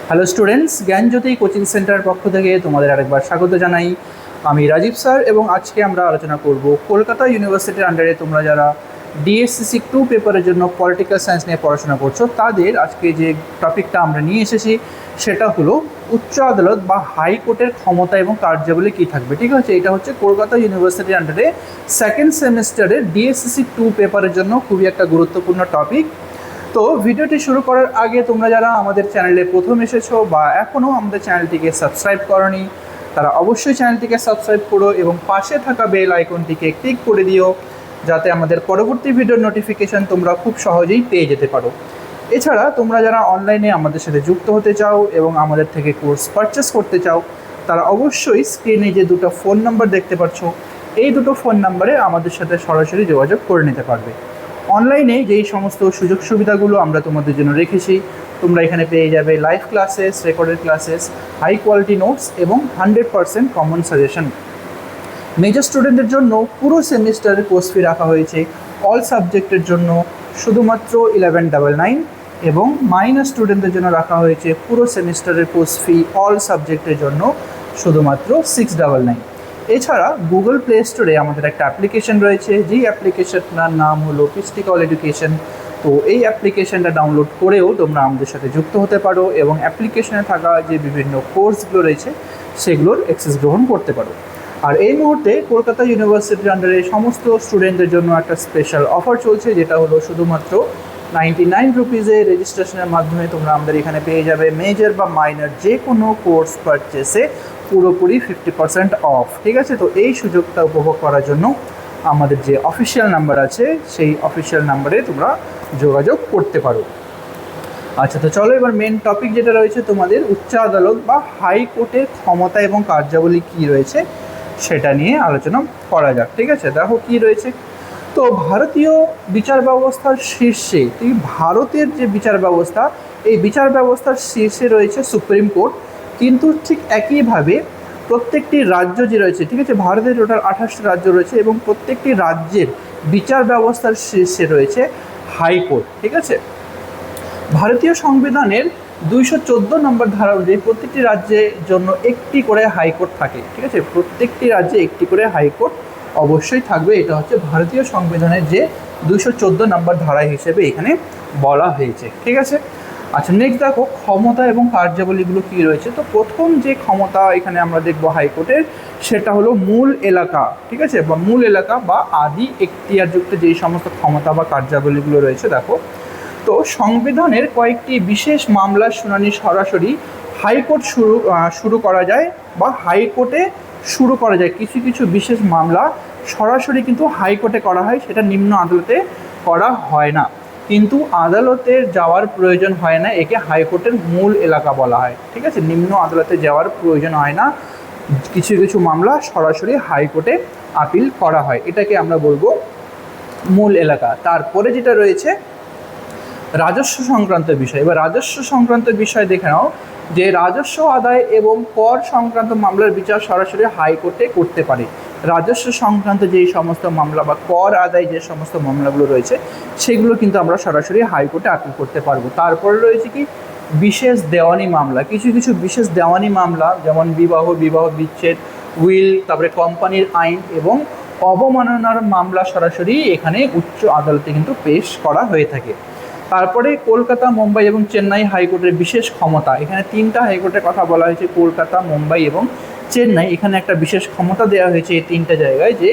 Hello students, জ্ঞানজ্যোতি coaching centre পক্ষ থেকে তোমাদের আরেকবার স্বাগত জানাই। আমি রাজীব স্যার এবং আজকে আমরা আলোচনা করব কলকাতা ইউনিভার্সিটির আন্ডারে তোমরা যারা ডিএসসিসি 2 পেপারের জন্য পলিটিক্যাল সায়েন্স নিয়ে পড়াশোনা করছো তাদের আজকে যে টপিকটা আমরা নিয়ে এসেছি সেটা হলো উচ্চ আদালত বা হাইকোর্টের ক্ষমতা এবং কার্যাবলী কী থাকবে। ঠিক আছে, এটা হচ্ছে কলকাতা ইউনিভার্সিটির আন্ডারে সেকেন্ড সেমিস্টারের ডিএসসিসি 2 পেপারের জন্য খুবই একটা গুরুত্বপূর্ণ টপিক। তো ভিডিওটি শুরু করার আগে তোমরা যারা আমাদের চ্যানেলে প্রথম এসেছো বা এখনও আমাদের চ্যানেলটিকে সাবস্ক্রাইব করনি তারা অবশ্যই চ্যানেলটিকে সাবস্ক্রাইব করো এবং পাশে থাকা বেল আইকনটিকে ক্লিক করে দিও যাতে আমাদের পরবর্তী ভিডিওর নোটিফিকেশান তোমরা খুব সহজেই পেয়ে যেতে পারো। এছাড়া তোমরা যারা অনলাইনে আমাদের সাথে যুক্ত হতে চাও এবং আমাদের থেকে কোর্স পারচেস করতে চাও তারা অবশ্যই স্ক্রিনে যে দুটো ফোন নাম্বার দেখতে পাচ্ছ এই দুটো ফোন নাম্বারে আমাদের সাথে সরাসরি যোগাযোগ করে নিতে পারবে। অনলাইনে যেই সমস্ত সুযোগ সুবিধাগুলো আমরা তোমাদের জন্য রেখেছি তোমরা এখানে পেয়ে যাবে live classes, recorded classes, high quality notes এবং 100% কমন সাজেশন। মেজর স্টুডেন্টদের জন্য পুরো সেমিস্টারের কোর্স ফি রাখা হয়েছে অল সাবজেক্টের জন্য শুধুমাত্র 1199 এবং মাইনর স্টুডেন্টদের জন্য রাখা হয়েছে পুরো সেমিস্টারের কোর্স ফি অল সাবজেক্টের জন্য শুধুমাত্র 699। এছাড়া গুগল প্লে স্টোরে আমাদের একটা অ্যাপ্লিকেশন রয়েছে, যেই অ্যাপ্লিকেশনটার নাম হলো পিএসটি অল এডুকেশন। তো এই অ্যাপ্লিকেশনটা ডাউনলোড করেও তোমরা আমাদের সাথে যুক্ত হতে পারো এবং অ্যাপ্লিকেশনে থাকা যে বিভিন্ন কোর্সগুলো রয়েছে সেগুলোর অ্যাক্সেস গ্রহণ করতে পারো। আর এই মুহূর্তে কলকাতা ইউনিভার্সিটির আন্ডারে সমস্ত স্টুডেন্টদের জন্য একটা স্পেশাল অফার চলছে, যেটা হলো শুধুমাত্র 99 রুপিজে রেজিস্ট্রেশনের মাধ্যমে তোমরা আমাদের এখানে পেয়ে যাবে মেজর বা মাইনর যে কোনো কোর্স পারচেসে পুরোপুরি 50% অফ। ঠিক আছে, তো এই সুযোগটা উপভোগ করার জন্য আমাদের যে অফিসিয়াল নাম্বার আছে সেই অফিসিয়াল নাম্বারে তোমরা যোগাযোগ করতে পারো। আচ্ছা, তো চলো এবার মেন টপিক যেটা রয়েছে তোমাদের উচ্চ আদালত বা হাইকোর্টের ক্ষমতা এবং কার্যাবলী কী রয়েছে সেটা নিয়ে আলোচনা করা যাক। ঠিক আছে, দেখো কী রয়েছে। তো ভারতীয় বিচার ব্যবস্থার শীর্ষে, ভারতের যে বিচার ব্যবস্থা এই বিচার ব্যবস্থার শীর্ষে রয়েছে সুপ্রিম কোর্ট, কিন্তু ঠিক একইভাবে প্রত্যেকটি রাজ্য যে রয়েছে, ঠিক আছে, ভারতের টোটাল 28টি রাজ্য রয়েছে এবং প্রত্যেকটি রাজ্যের বিচার ব্যবস্থার শীর্ষে রয়েছে হাইকোর্ট। ঠিক আছে, ভারতীয় সংবিধানের 214 নম্বর ধারা অনুযায়ী প্রত্যেকটি রাজ্যের জন্য একটি করে হাইকোর্ট থাকে। ঠিক আছে, প্রত্যেকটি রাজ্যে একটি করে হাইকোর্ট অবশ্যই থাকবে, এটা হচ্ছে ভারতীয় সংবিধানের যে 214 নম্বর ধারা হিসেবে এখানে বলা হয়েছে। ঠিক আছে, আচ্ছা নেক্সট দেখো ক্ষমতা এবং কার্যাবলীগুলো কী রয়েছে। তো প্রথম যে ক্ষমতা এখানে আমরা দেখবো হাইকোর্টের সেটা হলো মূল এলাকা। ঠিক আছে, বা মূল এলাকা বা আদি এখতিয়ারযুক্ত যেই সমস্ত ক্ষমতা বা কার্যাবলীগুলো রয়েছে দেখো। তো সংবিধানের কয়েকটি বিশেষ মামলার শুনানি সরাসরি হাইকোর্ট শুরু করা যায় বা হাইকোর্টে শুরু করা যায়। কিছু কিছু বিশেষ মামলা সরাসরি কিন্তু হাইকোর্টে করা হয়, সেটা নিম্ন আদালতে করা হয় না। কিন্তু আদালতের যাওয়ার প্রয়োজন হয় না, একে হাইকোর্টের মূল এলাকা বলা হয়। ঠিক আছে, নিম্ন আদালতে যাওয়ার প্রয়োজন হয় না, কিছু কিছু মামলা সরাসরি হাইকোর্টে আপিল করা হয়, এটাকে আমরা বলবো মূল এলাকা। তারপরে যেটা রয়েছে রাজস্ব সংক্রান্ত বিষয়। এবার রাজস্ব সংক্রান্ত বিষয় দেখে নাও যে রাজস্ব আদায় এবং কর সংক্রান্ত মামলার বিচার সরাসরি হাইকোর্টে করতে পারে। রাজস্ব সংক্রান্ত যেই সমস্ত মামলা বা কর আদায় যে সমস্ত মামলাগুলো রয়েছে সেগুলো কিন্তু আমরা সরাসরি হাইকোর্টে আপিল করতে পারবো। তারপরে রয়েছে কি বিশেষ দেওয়ানি মামলা। কিছু কিছু বিশেষ দেওয়ানি মামলা যেমন বিবাহ বিচ্ছেদ, উইল, তারপরে কোম্পানির আইন এবং অবমাননার মামলা সরাসরি এখানে উচ্চ আদালতে কিন্তু পেশ করা হয়ে থাকে। তারপরে কলকাতা, মুম্বাই এবং চেন্নাই হাইকোর্টের বিশেষ ক্ষমতা। এখানে তিনটা হাইকোর্টের কথা বলা হয়েছে, কলকাতা, মুম্বাই এবং চেন্নাই। এখানে একটা বিশেষ ক্ষমতা দেওয়া হয়েছে এই তিনটা জায়গায়, যে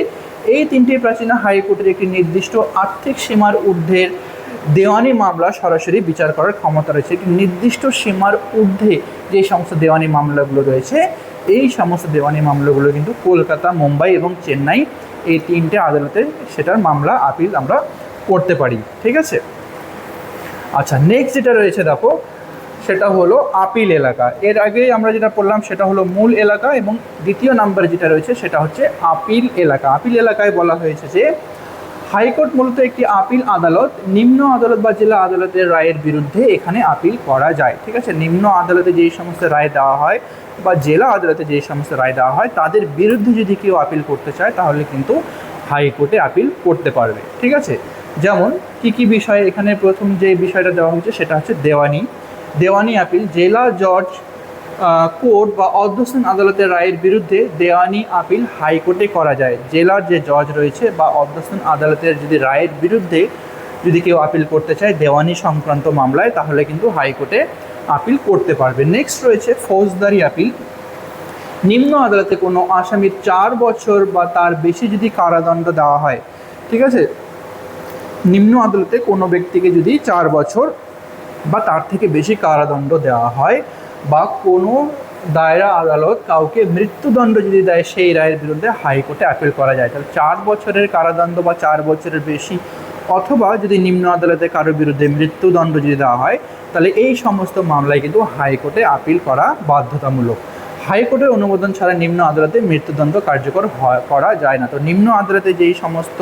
এই তিনটি প্রাচীন হাইকোর্টের একটি নির্দিষ্ট আর্থিক সীমার ঊর্ধ্বের দেওয়ানি মামলা সরাসরি বিচার করার ক্ষমতা রয়েছে। একটি নির্দিষ্ট সীমার ঊর্ধ্বে যে সমস্ত দেওয়ানি মামলাগুলো রয়েছে এই সমস্ত দেওয়ানি মামলাগুলো কিন্তু কলকাতা, মুম্বাই এবং চেন্নাই এই তিনটে আদালতে সেটার মামলা আপিল আমরা করতে পারি। ঠিক আছে, আচ্ছা নেক্সট যেটা রয়েছে দেখো সেটা হলো আপিল এলাকা। এর আগে আমরা যেটা পড়লাম সেটা হলো মূল এলাকা এবং দ্বিতীয় নাম্বারে যেটা রয়েছে সেটা হচ্ছে আপিল এলাকা। আপিল এলাকায় বলা হয়েছে যে হাইকোর্ট মূলত একটি আপিল আদালত, নিম্ন আদালত বা জেলা আদালতের রায়ের বিরুদ্ধে এখানে আপিল করা যায়। ঠিক আছে, নিম্ন আদালতে যেই সমস্ত রায় দেওয়া হয় বা জেলা আদালতে যেই সমস্ত রায় দেওয়া হয় তাদের বিরুদ্ধে যদি কেউ আপিল করতে চায় তাহলে কিন্তু হাইকোর্টে আপিল করতে পারবে। ঠিক আছে, যেমন কী কী বিষয় এখানে প্রথম যে বিষয়টা দেওয়া হয়েছে সেটা হচ্ছে দেওয়ানি। দেওয়ানি আপিল, জেলা জজ কোর্ট বা অধ্যস্থান আদালতের রায়ের বিরুদ্ধে দেওয়ানি আপিল হাইকোর্টে করা যায়। জেলার যে জজ রয়েছে বা অধ্যস্থান আদালতের যদি রায়ের বিরুদ্ধে যদি কেউ আপিল করতে চায় দেওয়ানি সংক্রান্ত মামলায়, তাহলে কিন্তু হাইকোর্টে আপিল করতে পারবে। নেক্সট রয়েছে ফৌজদারি আপিল। নিম্ন আদালতে কোনো আসামির 4 বছর বা তার বেশি যদি কারাদণ্ড দেওয়া হয়, ঠিক আছে, নিম্ন আদালতে কোনো ব্যক্তিকে যদি 4 বছর বা তার থেকে বেশি কারাদণ্ড দেওয়া হয় বা কোনো দায়রা আদালত কাউকে মৃত্যুদণ্ড যদি দেয়, সেই রায়ের বিরুদ্ধে হাইকোর্টে আপিল করা যায়। তাহলে 4 বছরের কারাদণ্ড বা 4 বছরের বেশি, অথবা যদি নিম্ন আদালতে কারোর বিরুদ্ধে মৃত্যুদণ্ড যদি দেওয়া হয়, তাহলে এই সমস্ত মামলায় কিন্তু হাইকোর্টে আপিল করা বাধ্যতামূলক। হাইকোর্টের অনুমোদন ছাড়া নিম্ন আদালতে মৃত্যুদণ্ড কার্যকর করা যায় না। তো নিম্ন আদালতে যেই সমস্ত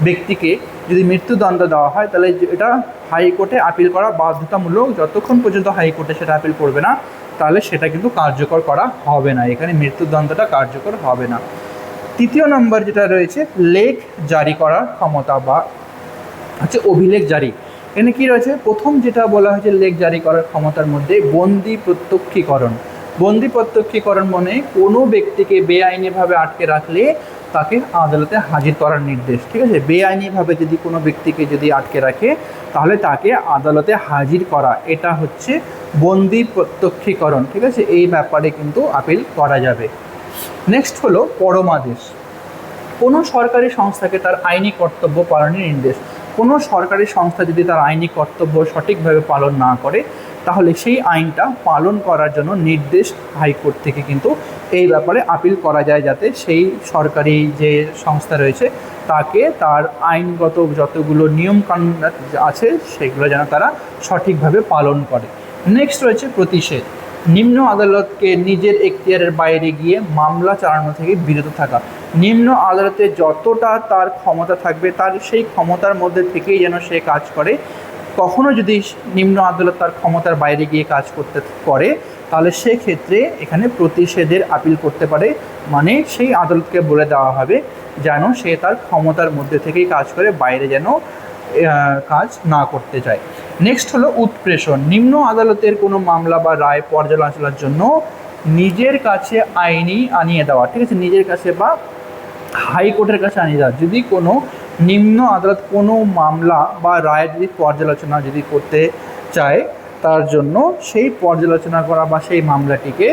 ব্যক্তিকে যদি মৃত্যুদণ্ড দেওয়া হয়, তাহলে এটা হাইকোর্টে আপিল করা বাধ্যতামূলক। যতক্ষণ পর্যন্ত হাইকোর্টে সেটা আপিল করবে না, তাহলে সেটা কিন্তু কার্যকর করা হবে না, এখানে মৃত্যুদণ্ডটা কার্যকর হবে না। তৃতীয় নম্বর যেটা রয়েছে, লেখ জারি করার ক্ষমতা বা হচ্ছে অভিলেখ জারি। এখানে কী রয়েছে, প্রথম যেটা বলা হয়েছে লেখ জারি করার ক্ষমতার মধ্যে বন্দি প্রত্যক্ষীকরণ। বন্দি প্রত্যক্ষীকরণ মানে কোনো ব্যক্তিকে বেআইনিভাবে আটকে রাখলে তাকে আদালতে হাজির করার নির্দেশ, ঠিক আছে। বেআইনিভাবে যদি কোনো ব্যক্তিকে যদি আটকে রাখে, তাহলে তাকে আদালতে হাজির করা, এটা হচ্ছে বন্দি প্রত্যক্ষীকরণ, ঠিক আছে। এই ব্যাপারে কিন্তু আপিল করা যাবে। নেক্সট হলো পরমাদেশ। কোনো সরকারি সংস্থাকে তার আইনি কর্তব্য পালনের নির্দেশ। কোনো সরকারি সংস্থা যদি তার আইনি কর্তব্য সঠিকভাবে পালন না করে, তাহলে সেই আইনটা পালন করার জন্য নির্দেশ হাইকোর্ট থেকে কিন্তু এই ব্যাপারে আপিল করা যায়, যাতে সেই সরকারি যে সংস্থা রয়েছে তাকে তার আইনগত যতগুলো নিয়মকানুন আছে সেগুলো যেন তারা সঠিকভাবে পালন করে। নেক্সট রয়েছে প্রতিষেধ। নিম্ন আদালতকে নিজের এখতিয়ারের বাইরে গিয়ে মামলা চালানো থেকে বিরত থাকা। নিম্ন আদালতে যতটা তার ক্ষমতা থাকবে, তার সেই ক্ষমতার মধ্যে থেকেই যেন সে কাজ করে। কখনো যদি নিম্ন আদালত তার ক্ষমতার বাইরে গিয়ে কাজ করতে করে, তাহলে সেক্ষেত্রে এখানে প্রতিষেধের আপিল করতে পারে। মানে সেই আদালতকে বলে দেওয়া হবে যেন সে তার ক্ষমতার মধ্যে থেকেই কাজ করে, বাইরে যেন কাজ না করতে চায়। নেক্সট হলো উৎপ্রেষণ। নিম্ন আদালতের কোনো মামলা বা রায় পর্যালোচনার জন্য নিজের কাছে আইনি আনিয়ে দেওয়া, ঠিক আছে, নিজের কাছে বা হাইকোর্টের কাছে আনিয়ে দেওয়া। যদি কোনো নিম্ন আদালত কোনো মামলা বা রায় যদি পর্যালোচনা যদি করতে চায়, তার জন্য সেই পর্যালোচনা করা বা সেই মামলাটিকে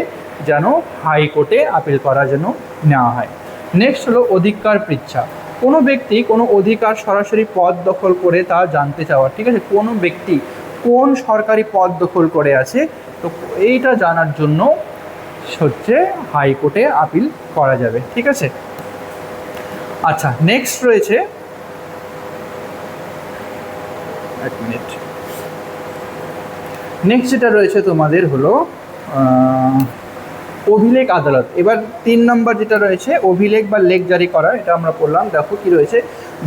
যেন হাইকোর্টে আপিল করার জন্য নেওয়া হয়। নেক্সট হলো অধিকার পৃচ্ছা। কোনো ব্যক্তি কোনো অধিকার সরাসরি পদ দখল করে তা জানতে চাওয়া, ঠিক আছে। কোনো ব্যক্তি কোন সরকারি পদ দখল করে আছে, তো এইটা জানার জন্য হচ্ছে হাইকোর্টে আপিল করা যাবে, ঠিক আছে। আচ্ছা, নেক্সট রয়েছে, এক মিনিট, নেক্সট যেটা রয়েছে তোমাদের হলো অভিলেখ আদালত। এবার 3 নম্বর যেটা রয়েছে অভিলেখ বা লেখ জারি করা, এটা আমরা পড়লাম। দেখো কি রয়েছে,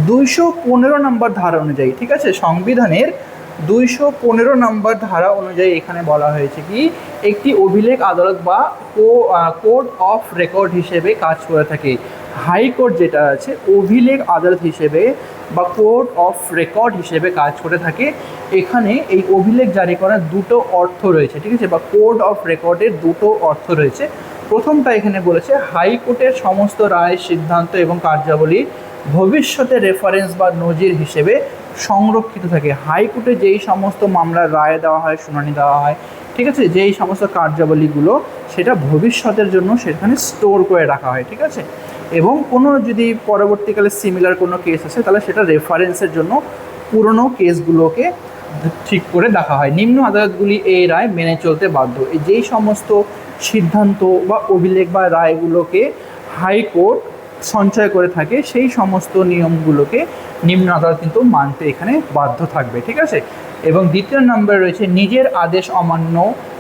215 নম্বর ধারা অনুযায়ী, ঠিক আছে, সংবিধানের 215 নম্বর ধারা অনুযায়ী এখানে বলা হয়েছে কি, একটি অভিলেখ আদালত বা কোর্ট অফ রেকর্ড হিসেবে কাজ করে থাকে। হাইকোর্ট যেটা আছে অভিলেখ আদালত হিসেবে বা কোর্ট অফ রেকর্ড হিসেবে কাজ করে থাকে। এখানে এই অভিলেখ জারি করার দুটো অর্থ রয়েছে, ঠিক আছে, বা কোর্ট অফ রেকর্ডের দুটো অর্থ রয়েছে। প্রথমটা এখানে বলেছে, হাইকোর্টের সমস্ত রায়, সিদ্ধান্ত এবং কার্যাবলী ভবিষ্যতে রেফারেন্স বা নজির হিসেবে সংরক্ষিত থাকে। হাইকোর্টে যেই সমস্ত মামলার রায় দেওয়া হয়, শুনানি দেওয়া হয়, ঠিক আছে, যেই সমস্ত কার্যাবলীগুলো সেটা ভবিষ্যতের জন্য সেখানে স্টোর করে রাখা হয়, ঠিক আছে। এবং কোনো যদি পরবর্তীকালে সিমিলার কোনো কেস আসে, তাহলে সেটা রেফারেন্সের জন্য পুরনো কেসগুলোকে ঠিক করে দেখা হয়। নিম্ন আদালতগুলি এই রায় মেনে চলতে বাধ্য। এই যেই সমস্ত সিদ্ধান্ত বা অভিলেখ বা রায়গুলোকে হাইকোর্ট সঞ্চয় করে থাকে, সেই সমস্ত নিয়মগুলোকে নিম্ন আদালত কিন্তু মানতে এখানে বাধ্য থাকবে, ঠিক আছে। এবং দ্বিতীয় নম্বরে রয়েছে, নিজের আদেশ অমান্য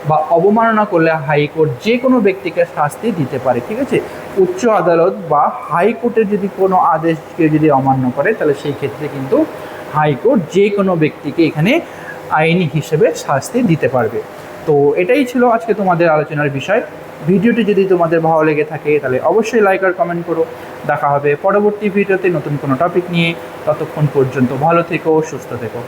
বা অবমাননা করলে হাইকোর্ট যে কোনো ব্যক্তিকে শাস্তি দিতে পারে, ঠিক আছে। উচ্চ আদালত বা হাইকোর্টের যদি কোনো আদেশকে যদি অমান্য করে, তাহলে সেই ক্ষেত্রে কিন্তু হাইকোর্ট যে কোনো ব্যক্তিকে এখানে আইনি হিসেবে শাস্তি দিতে পারবে। তো এটাই ছিল আজকে তোমাদের আলোচনার বিষয়। ভিডিওটি যদি তোমাদের ভালো লেগে থাকে, তাহলে অবশ্যই লাইক আর কমেন্ট করো। দেখা হবে পরবর্তী ভিডিওতে নতুন কোনো টপিক নিয়ে। ততক্ষণ পর্যন্ত ভালো থেকো, সুস্থ থেকো।